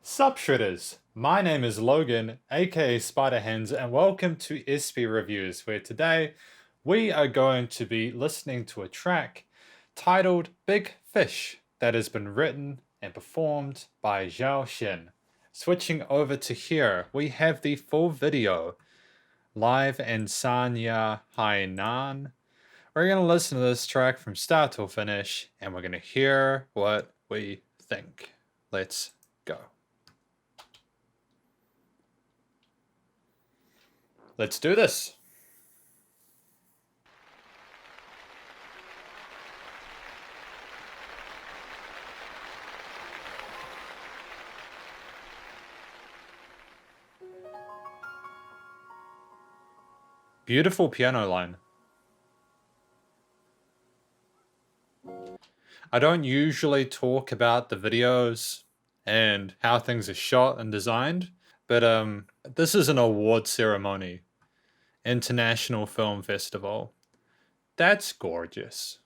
Sup Shredders, my name is Logan, aka Spiderhands, and welcome to SP Reviews, where today we are going to be listening to a track titled Big Fish that has been written and performed by Zhou Shen. Switching over to here, we have the full video live in Sanya, Hainan. We're going to listen to this track from start to finish, and we're going to hear what we think. Let's go. Let's do this. Beautiful piano line. I don't usually talk about the videos and how things are shot and designed, but this is an award ceremony. International Film Festival. That's gorgeous.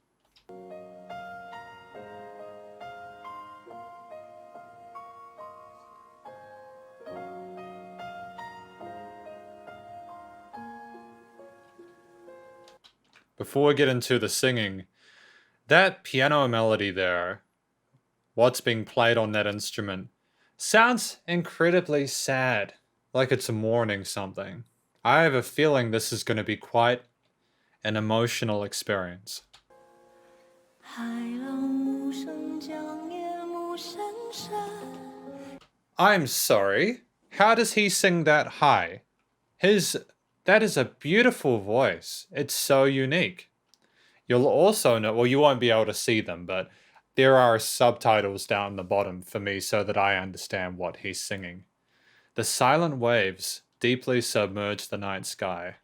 Before we get into the singing, that piano melody there, what's being played on that instrument, sounds incredibly sad, like it's mourning something. I have a feeling this is going to be quite an emotional experience. I'm sorry, how does he sing that high? That is a beautiful voice. It's so unique. You'll also know, well, you won't be able to see them, but there are subtitles down the bottom for me so that I understand what he's singing. The silent waves deeply submerge the night sky.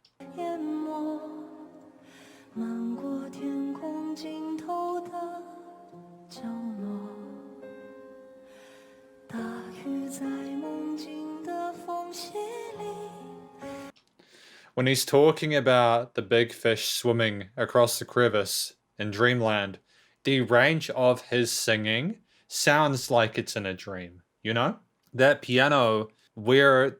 When he's talking about the big fish swimming across the crevice in Dreamland, the range of his singing sounds like it's in a dream, you know? That piano, where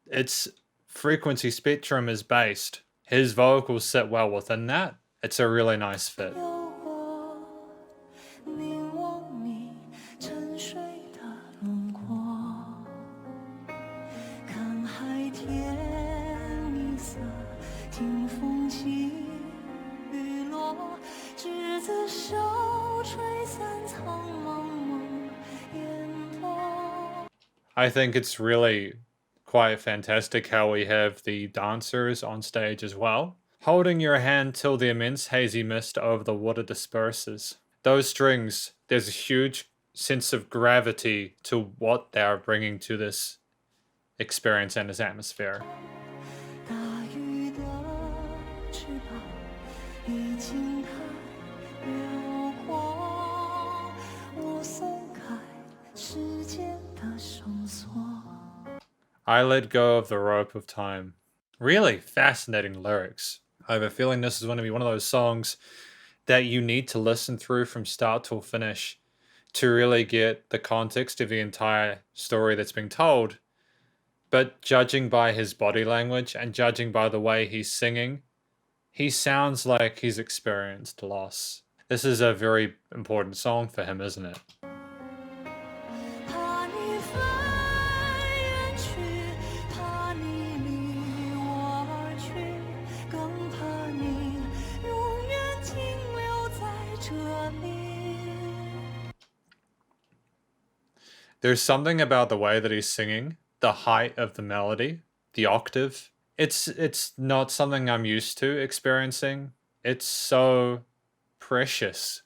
its frequency spectrum is based, his vocals sit well within that. It's a really nice fit. I think it's really quite fantastic how we have the dancers on stage as well, holding your hand till the immense hazy mist over the water disperses. Those strings, there's a huge sense of gravity to what they are bringing to this experience and this atmosphere. I let go of the rope of time. Really fascinating lyrics. I have a feeling this is going to be one of those songs that you need to listen through from start till finish to really get the context of the entire story that's being told. But judging by his body language and judging by the way he's singing, he sounds like he's experienced loss. This is a very important song for him, isn't it? There's something about the way that he's singing, the height of the melody, the octave. It's not something I'm used to experiencing. It's so precious.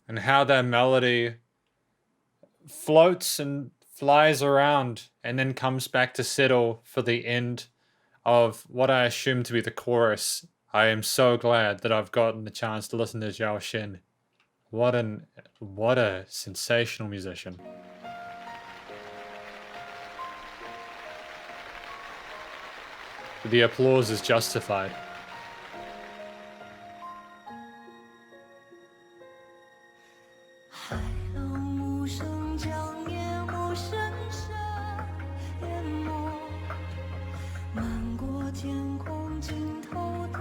And how that melody floats and flies around and then comes back to settle for the end of what I assume to be the chorus. I am so glad that I've gotten the chance to listen to Zhou Shen What a sensational musician. The applause is justified.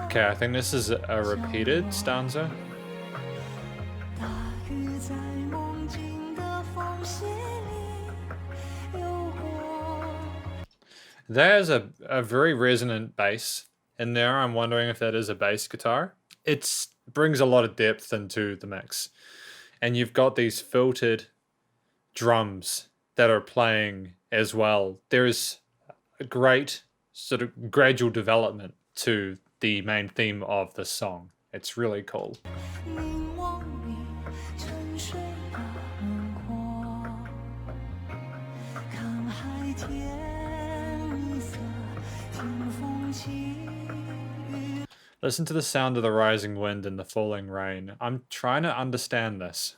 Okay, I think this is a repeated stanza. There's a very resonant bass in there. I'm wondering if that is a bass guitar. It brings a lot of depth into the mix. And you've got these filtered drums that are playing as well. There's a great sort of gradual development to the main theme of the song. It's really cool. Listen to the sound of the rising wind and the falling rain. I'm trying to understand this.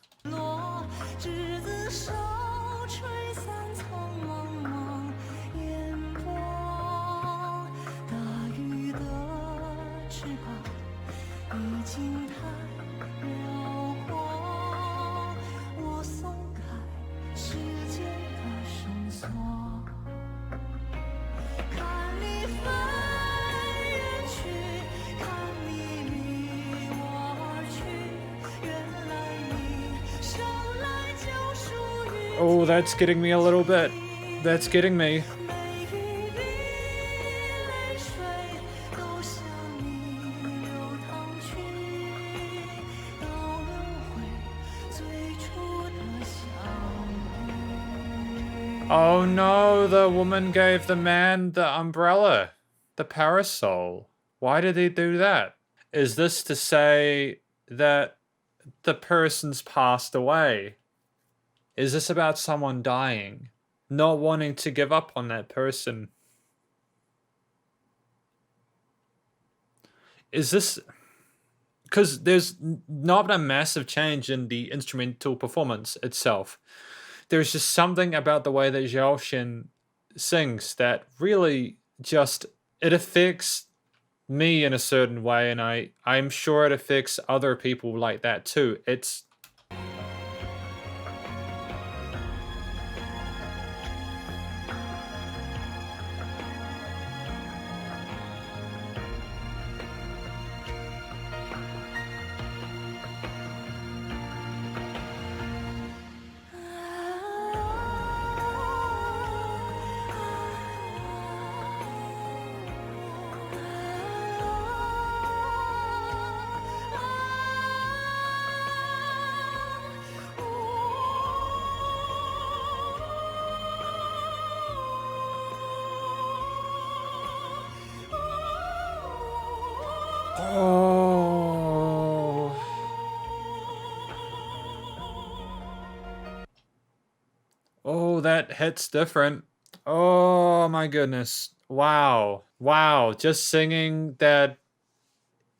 Oh, that's getting me a little bit. That's getting me. Oh no, the woman gave the man the umbrella, the parasol. Why did he do that? Is this to say that the person's passed away? Is this about someone dying, not wanting to give up on that person? Is this... Because there's not a massive change in the instrumental performance itself. There's just something about the way that Zhou Shen sings that really just... It affects me in a certain way, and I'm sure it affects other people like that too. It's... Oh. Oh, that hits different. Oh my goodness. Wow. Wow. Just singing that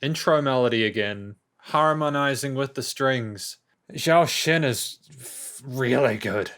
intro melody again, harmonizing with the strings. Zhou Shen is really good.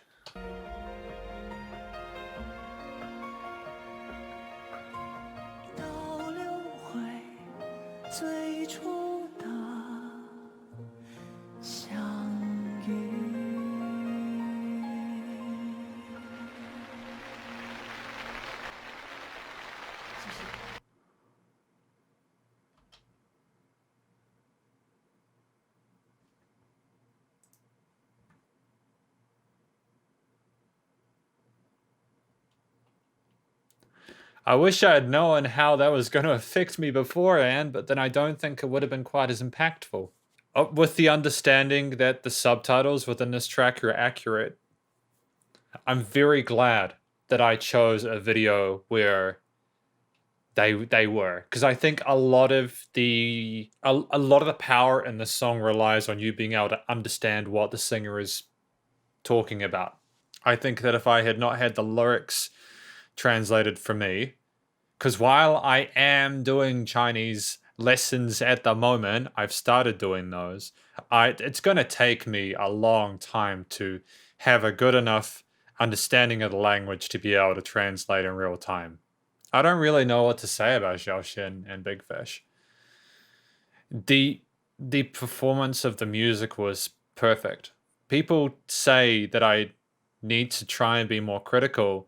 I wish I had known how that was going to affect me beforehand, but then I don't think it would have been quite as impactful. With the understanding that the subtitles within this track are accurate, I'm very glad that I chose a video where they were, because I think a lot of the power in the song relies on you being able to understand what the singer is talking about. I think that if I had not had the lyrics translated for me, because while I am doing Chinese lessons at the moment, I've started doing those, It's going to take me a long time to have a good enough understanding of the language to be able to translate in real time. I don't really know what to say about Zhou Shen and Big Fish. The performance of the music was perfect. People say that I need to try and be more critical,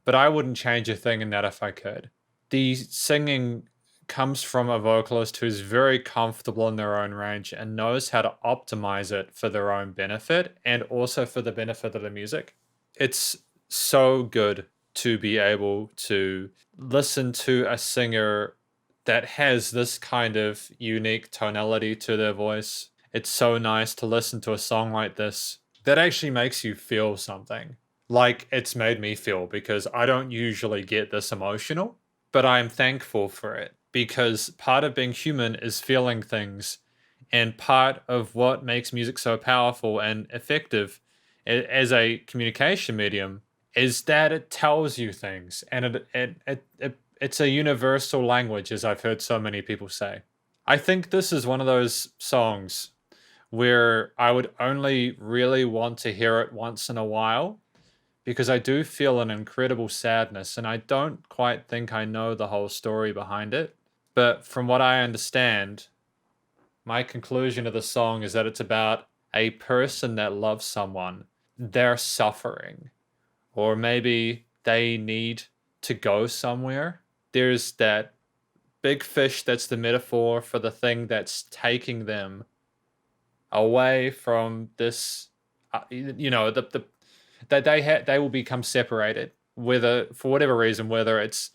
but I wouldn't change a thing in that if I could. The singing comes from a vocalist who's very comfortable in their own range and knows how to optimize it for their own benefit and also for the benefit of the music. It's so good to be able to listen to a singer that has this kind of unique tonality to their voice. It's so nice to listen to a song like this that actually makes you feel something. Like it's made me feel, because I don't usually get this emotional, but I'm thankful for it, because part of being human is feeling things, and part of what makes music so powerful and effective as a communication medium is that it tells you things, and it's a universal language, as I've heard so many people say. I think this is one of those songs where I would only really want to hear it once in a while, because I do feel an incredible sadness, and I don't quite think I know the whole story behind it. But from what I understand, my conclusion of the song is that it's about a person that loves someone. They're suffering, or maybe they need to go somewhere. There's that big fish that's the metaphor for the thing that's taking them away from this, that they will become separated, whether for whatever reason, whether it's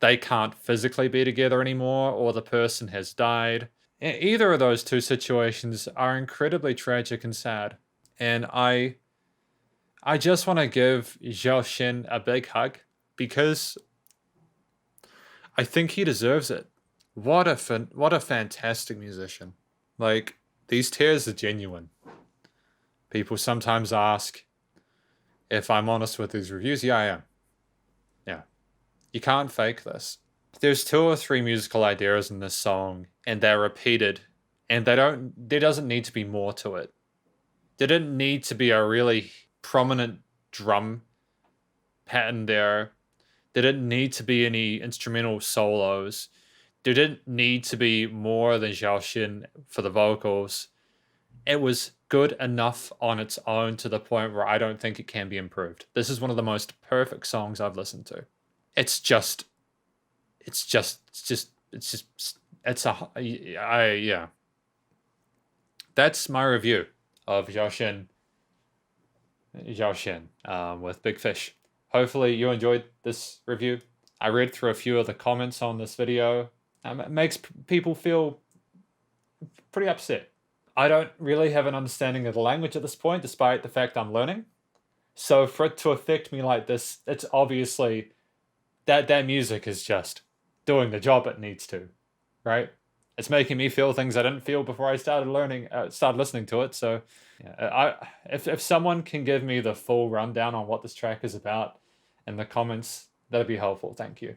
they can't physically be together anymore or the person has died. Either of those two situations are incredibly tragic and sad. And I just want to give Zhou Shen a big hug, because I think he deserves it. What a fantastic musician. Like, these tears are genuine. People sometimes ask if I'm honest with these reviews. Yeah, I am. Yeah. You can't fake this. There's 2 or 3 musical ideas in this song, and they're repeated, and there doesn't need to be more to it. There didn't need to be a really prominent drum pattern there. There didn't need to be any instrumental solos. There didn't need to be more than Zhou Shen for the vocals. It was good enough on its own, to the point where I don't think it can be improved. This is one of the most perfect songs I've listened to. Yeah. That's my review of Zhou Shen with Big Fish. Hopefully you enjoyed this review. I read through a few of the comments on this video. It makes people feel pretty upset. I don't really have an understanding of the language at this point, despite the fact I'm learning. So for it to affect me like this, it's obviously that music is just doing the job it needs to, right? It's making me feel things I didn't feel before I started listening to it. So yeah, if someone can give me the full rundown on what this track is about in the comments, that'd be helpful. Thank you.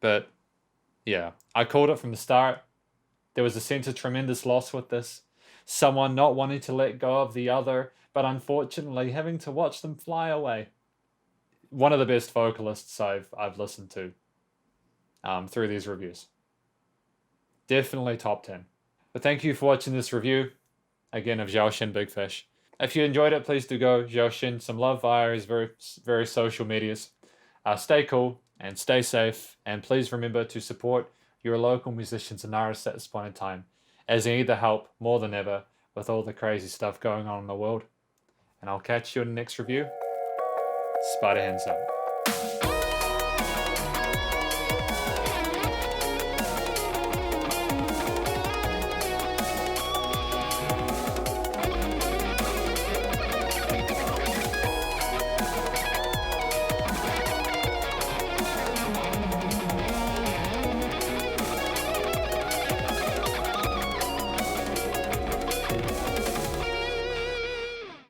But yeah, I called it from the start. There was a sense of tremendous loss with this. Someone not wanting to let go of the other, but unfortunately having to watch them fly away. One of the best vocalists I've listened to through these reviews. Definitely top 10. But thank you for watching this review, again, of Zhou Shen Big Fish. If you enjoyed it, please do go Zhou Shen some love via his very social medias. Stay cool and stay safe, and please remember to support your local musicians and artists at this point in time, as they need the help more than ever with all the crazy stuff going on in the world. And I'll catch you in the next review. Spider hands up.